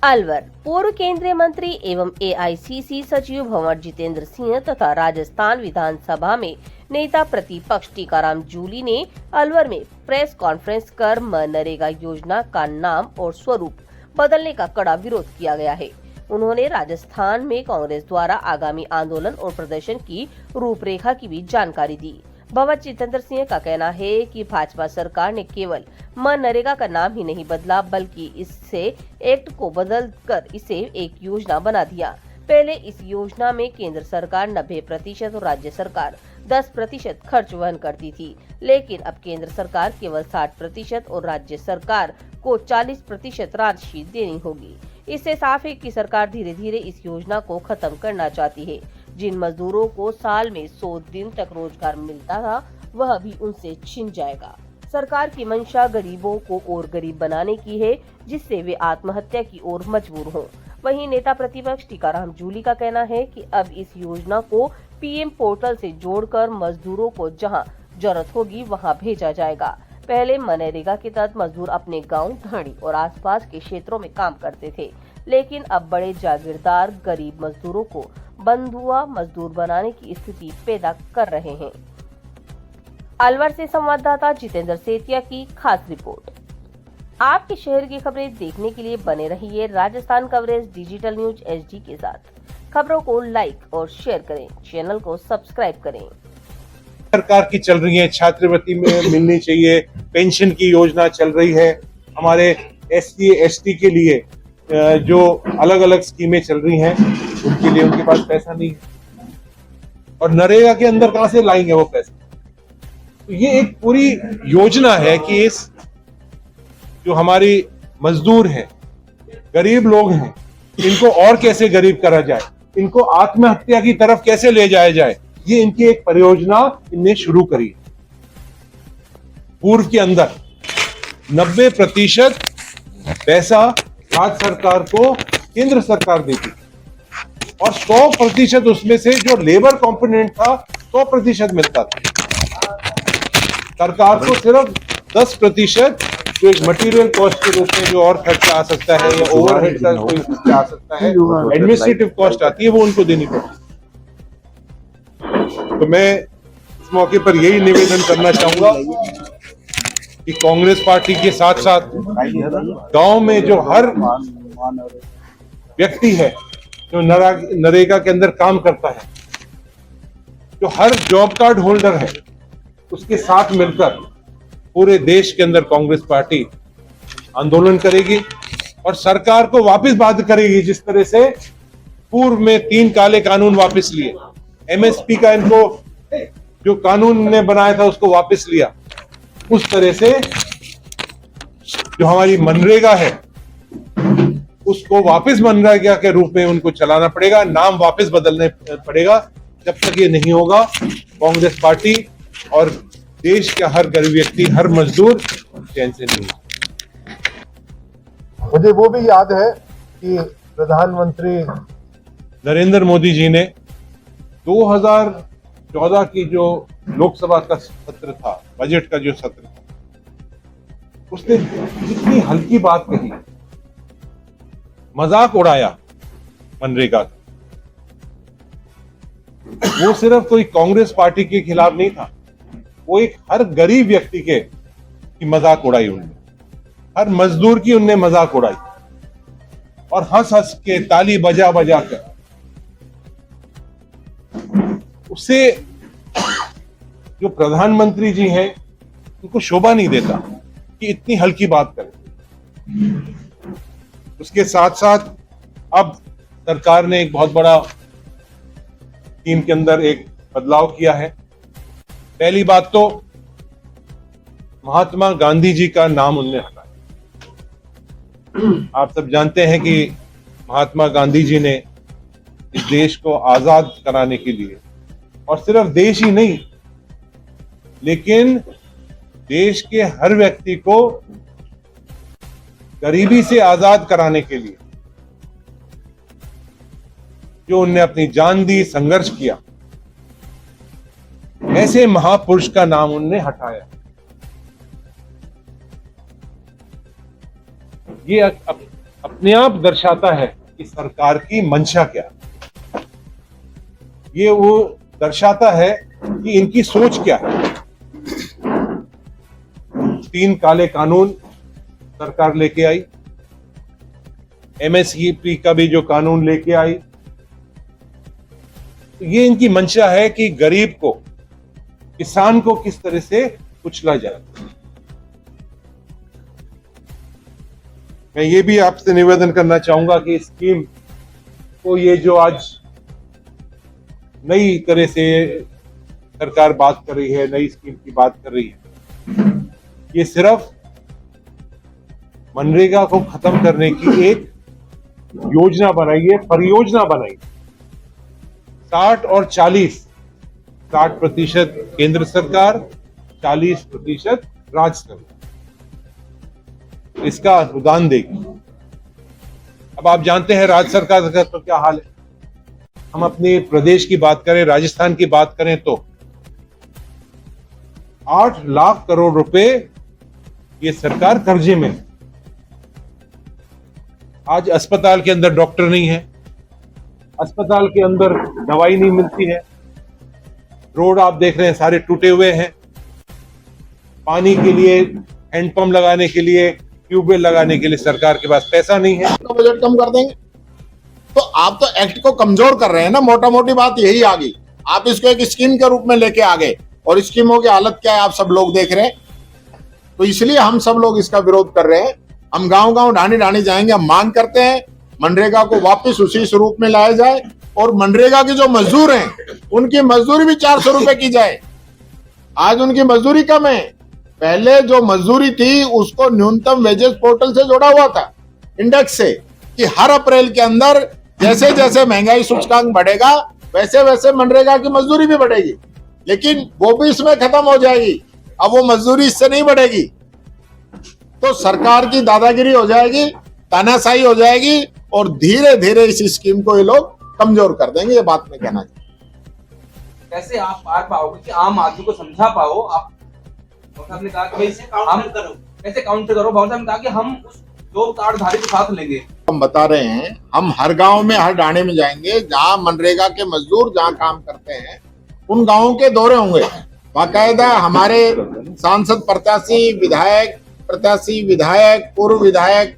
अलवर पूर्व केंद्रीय मंत्री एवं एआईसीसी सचिव भंवर जितेंद्र सिंह तथा राजस्थान विधानसभा में नेता प्रतिपक्ष टीकाराम जूली ने अलवर में प्रेस कॉन्फ्रेंस कर मनरेगा योजना का नाम और स्वरूप बदलने का कड़ा विरोध किया गया है। उन्होंने राजस्थान में कांग्रेस द्वारा आगामी आंदोलन और प्रदर्शन की रूपरेखा की भी जानकारी दी। भंवर जितेंद्र सिंह का कहना है कि भाजपा सरकार ने केवल मनरेगा का नाम ही नहीं बदला बल्कि इससे एक्ट को बदल कर इसे एक योजना बना दिया। पहले इस योजना में केंद्र सरकार 90% और राज्य सरकार 10% खर्च वहन करती थी, लेकिन अब केंद्र सरकार केवल 60% और राज्य सरकार को 40% राशि देनी होगी। इससे साफ है कि सरकार धीरे धीरे इस योजना को खत्म करना चाहती है। जिन मजदूरों को साल में 100 दिन तक रोजगार मिलता था वह भी उनसे छिन जाएगा। सरकार की मंशा गरीबों को और गरीब बनाने की है, जिससे वे आत्महत्या की ओर मजबूर हों। वहीं नेता प्रतिपक्ष टीकाराम जूली का कहना है कि अब इस योजना को पीएम पोर्टल से जोड़कर मजदूरों को जहां जरूरत होगी वहां भेजा जाएगा। पहले मनरेगा के तहत मजदूर अपने गांव, ढाणी और आसपास के क्षेत्रों में काम करते थे, लेकिन अब बड़े जागीरदार गरीब मजदूरों को बंधुआ मजदूर बनाने की स्थिति पैदा कर रहे हैं। अलवर से संवाददाता जितेंद्र सेतिया की खास रिपोर्ट। आपके शहर की खबरें देखने के लिए बने रहिए Rajasthan coverage digital news HD के साथ। खबरों को लाइक और शेयर करें, चैनल को सब्सक्राइब करें। सरकार की चल रही है, छात्रवृत्ति में मिलनी चाहिए, पेंशन की योजना चल रही है, हमारे एससी एसटी के लिए जो अलग अलग स्कीमें चल रही हैं उनके लिए उनके पास पैसा नहीं है और नरेगा के अंदर कहां से लाएंगे वो पैसा। तो ये एक पूरी योजना है कि इस जो हमारी मजदूर हैं, गरीब लोग हैं, इनको और कैसे गरीब करा जाए, इनको आत्महत्या की तरफ कैसे ले जाया जाए, ये इनकी एक परियोजना इनने शुरू करी। पूर्व के अंदर 90% पैसा राज्य सरकार को केंद्र सरकार देती और 100% उसमें से जो लेबर कंपोनेंट था 100% मिलता था। सरकार को सिर्फ 10% जो एक मटेरियल कॉस्ट के रूप में जो और खर्चा आ सकता है या ओवरहेड का कोई खर्चा आ सकता है, एडमिनिस्ट्रेटिव कॉस्ट आती है, वो उनको देनी पड़ती। तो मैं इस मौके पर यही निवेदन करना चाहूंगा कि कांग्रेस पार्टी के साथ साथ गांव में जो हर व्यक्ति है जो नरेगा के अंदर काम करता है, जो हर जॉब कार्ड होल्डर है, उसके साथ मिलकर पूरे देश के अंदर कांग्रेस पार्टी आंदोलन करेगी और सरकार को वापस बाध्य करेगी। जिस तरह से पूर्व में 3 काले कानून वापस लिए, एमएसपी का इनको जो कानून ने बनाया था उसको वापस लिया, उस तरह से जो हमारी मनरेगा है उसको वापस मनरेगा के रूप में उनको चलाना पड़ेगा, नाम वापस बदलने पड़ेगा। जब तक ये नहीं होगा कांग्रेस पार्टी और देश का हर गरीब व्यक्ति, हर मजदूर चैन से नहीं। मुझे वो भी याद है कि प्रधानमंत्री नरेंद्र मोदी जी ने 2014 की जो लोकसभा का सत्र था, बजट का जो सत्र था, उसने जितनी हल्की बात कही, मजाक उड़ाया मनरेगा का, वो सिर्फ कोई कांग्रेस पार्टी के खिलाफ नहीं था, वो एक हर गरीब व्यक्ति के की मजाक उड़ाई उन्होंने, हर मजदूर की उनने मजाक उड़ाई और हंस हंस के, ताली बजा बजा कर उससे जो प्रधानमंत्री जी हैं उनको शोभा नहीं देता कि इतनी हल्की बात करें। उसके साथ साथ अब सरकार ने एक बहुत बड़ा स्कीम के अंदर एक बदलाव किया है। पहली बात तो महात्मा गांधी जी का नाम उन्होंने हटाया। आप सब जानते हैं कि महात्मा गांधी जी ने इस देश को आजाद कराने के लिए, और सिर्फ देश ही नहीं लेकिन देश के हर व्यक्ति को गरीबी से आजाद कराने के लिए जो उनने अपनी जान दी, संघर्ष किया, ऐसे महापुरुष का नाम उनने हटाया। ये अपने आप दर्शाता है कि सरकार की मंशा क्या है। ये वो दर्शाता है कि इनकी सोच क्या है। 3 काले कानून सरकार लेके आई, एमएसपी का भी जो कानून लेके आई, तो ये इनकी मंशा है कि गरीब को, किसान को किस तरह से कुचला जाए। मैं ये भी आपसे निवेदन करना चाहूंगा कि स्कीम को, ये जो आज नई तरह से सरकार बात कर रही है, नई स्कीम की बात कर रही है, ये सिर्फ मनरेगा को खत्म करने की एक योजना बनाई है, परियोजना बनाई। 60 और 40, 60% केंद्र सरकार, 40% राज्य सरकार इसका अनुदान देगी। अब आप जानते हैं राज्य सरकार का तो क्या हाल है। हम अपने प्रदेश की बात करें, राजस्थान की बात करें तो 8 लाख करोड़ रुपए ये सरकार कर्जे में है। आज अस्पताल के अंदर डॉक्टर नहीं है, अस्पताल के अंदर दवाई नहीं मिलती है, रोड आप देख रहे हैं सारे टूटे हुए हैं, पानी के लिए, हैंडपंप लगाने के लिए, ट्यूबवेल लगाने के लिए सरकार के पास पैसा नहीं है। तो बजट कम कर देंगे, तो आप तो एक्ट को कमजोर कर रहे हैं ना। मोटा मोटी बात यही आ गई। आप इसको एक स्कीम के रूप में लेके आ गए और स्कीमों की हालत क्या है आप सब लोग देख रहे हैं। तो इसलिए हम सब लोग इसका विरोध कर रहे हैं। हम गांव गांव ढाणी ढाणी जाएंगे। हम मांग करते हैं मनरेगा को वापस उसी स्वरूप में लाया जाए और मनरेगा के जो मजदूर हैं उनकी मजदूरी भी 400 रुपए की जाए। आज उनकी मजदूरी कम है। पहले जो मजदूरी थी उसको न्यूनतम वेजेस पोर्टल से जोड़ा हुआ था, इंडेक्स से, कि हर अप्रैल के अंदर जैसे जैसे महंगाई सूचकांक बढ़ेगा वैसे वैसे मनरेगा की मजदूरी भी बढ़ेगी। लेकिन वो भी इसमें खत्म हो जाएगी। अब वो मजदूरी इससे नहीं बढ़ेगी, तो सरकार की दादागिरी हो जाएगी, तानाशाही हो जाएगी और धीरे धीरे इस स्कीम को ये लोग कमजोर कर देंगे। ये बात मैं कहना चाहता हूं। कैसे आप पार पाओगे कि आम आदमी को समझा पाओ? आप साहब ने कहा कि भाई हम कैसे काउंटर करो। बाबू साहब ने कहा कि हम उस जॉब कार्ड धारी को साथ लेंगे। हम बता रहे हैं, हम हर गांव में, हर डाणे में जाएंगे जहां मनरेगा के मजदूर जहां काम करते हैं, उन गांवों के दौरे होंगे। बाकायदा हमारे सांसद प्रत्याशी, विधायक प्रत्याशी, विधायक, पूर्व विधायक,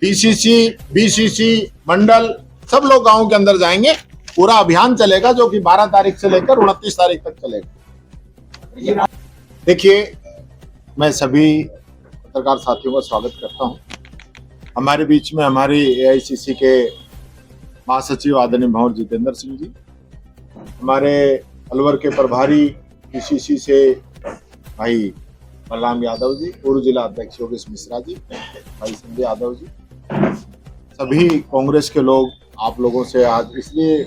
डीसीसी, बीसीसी, मंडल, सब लोग गांव के अंदर जाएंगे। पूरा अभियान चलेगा जो कि 12 तारीख से लेकर 29 तारीख तक चलेगा। देखिए, मैं सभी पत्रकार साथियों का स्वागत करता हूं। हमारे बीच में हमारी एआईसीसी के महासचिव आदरणीय भंवर जितेंद्र सिंह जी, हमारे अलवर के प्रभारी पीसीसी से भाई बलराम यादव जी, पूर्व जिला अध्यक्ष योगेश मिश्रा जी, भाई संजय यादव जी, सभी कांग्रेस के लोग आप लोगों से आज इसलिए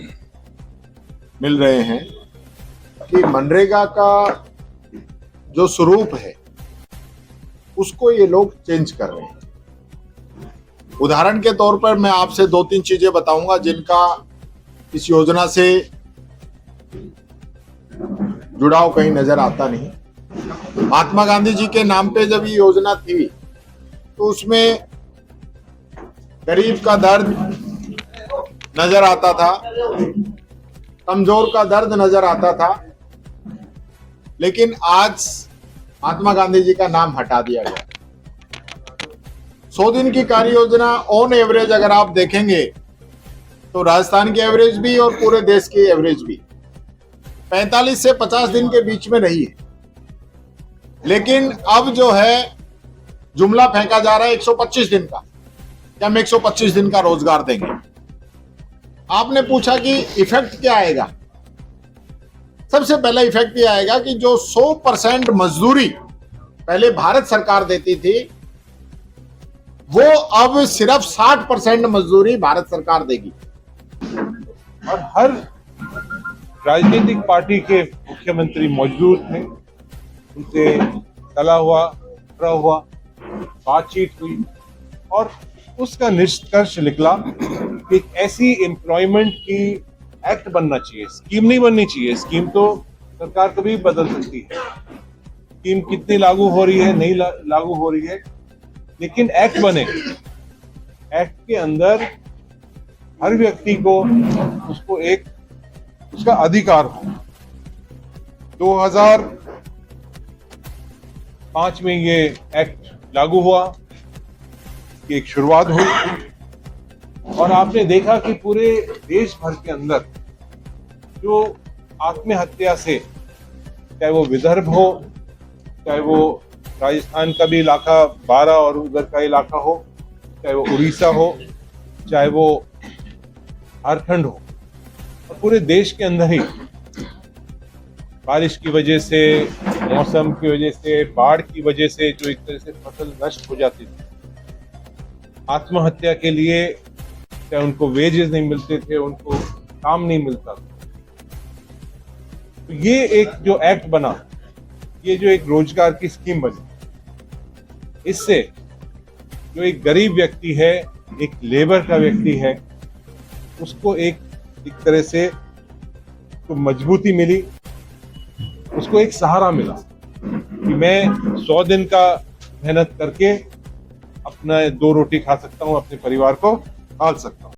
मिल रहे हैं कि मनरेगा का जो स्वरूप है उसको ये लोग चेंज कर रहे हैं। उदाहरण के तौर पर मैं आपसे 2-3 चीजें बताऊंगा जिनका इस योजना से जुड़ाव कहीं नजर आता नहीं। महात्मा गांधी जी के नाम पे जब ये योजना थी तो उसमें गरीब का दर्द नजर आता था, कमजोर का दर्द नजर आता था, लेकिन आज महात्मा गांधी जी का नाम हटा दिया गया। 100 दिन की कार्य योजना ऑन एवरेज अगर आप देखेंगे तो राजस्थान की एवरेज भी और पूरे देश की एवरेज भी 45 से 50 दिन के बीच में रही है। लेकिन अब जो है जुमला फेंका जा रहा है 125 दिन का, कि हम 125 दिन का रोजगार देंगे। आपने पूछा कि इफेक्ट क्या आएगा। सबसे पहला इफेक्ट ये आएगा कि जो 100% मजदूरी पहले भारत सरकार देती थी वो अब सिर्फ 60% मजदूरी भारत सरकार देगी। और हर राजनीतिक पार्टी के मुख्यमंत्री मौजूद थे, उनसे चला हुआ, बातचीत हुई और उसका निष्कर्ष निकला कि एक ऐसी एम्प्लॉयमेंट की एक्ट बनना चाहिए, स्कीम नहीं बननी चाहिए। स्कीम तो सरकार कभी बदल सकती है, स्कीम कितनी लागू हो रही है, नहीं लागू हो रही है, लेकिन एक्ट बने एक्ट के अंदर हर व्यक्ति को उसको एक उसका अधिकार हो। 2005 में ये एक्ट लागू हुआ, की एक शुरुआत हुई और आपने देखा कि पूरे देश भर के अंदर जो आत्महत्या से, चाहे वो विदर्भ हो, चाहे वो राजस्थान का भी इलाका 12 और उधर का इलाका हो, चाहे वो उड़ीसा हो, चाहे वो झारखंड हो, और पूरे देश के अंदर ही बारिश की वजह से, मौसम की वजह से, बाढ़ की वजह से जो एक तरह से फसल नष्ट हो जाती थी, आत्महत्या के लिए चाहे उनको वेजेस नहीं मिलते थे, उनको काम नहीं मिलता था, तो ये एक जो एक्ट बना, ये जो एक रोजगार की स्कीम बनी, इससे जो एक गरीब व्यक्ति है, एक लेबर का व्यक्ति है, उसको एक तरह से तो मजबूती मिली, उसको एक सहारा मिला कि मैं 100 दिन का मेहनत करके अपना 2 रोटी खा सकता हूं, अपने परिवार को पाल सकता हूं।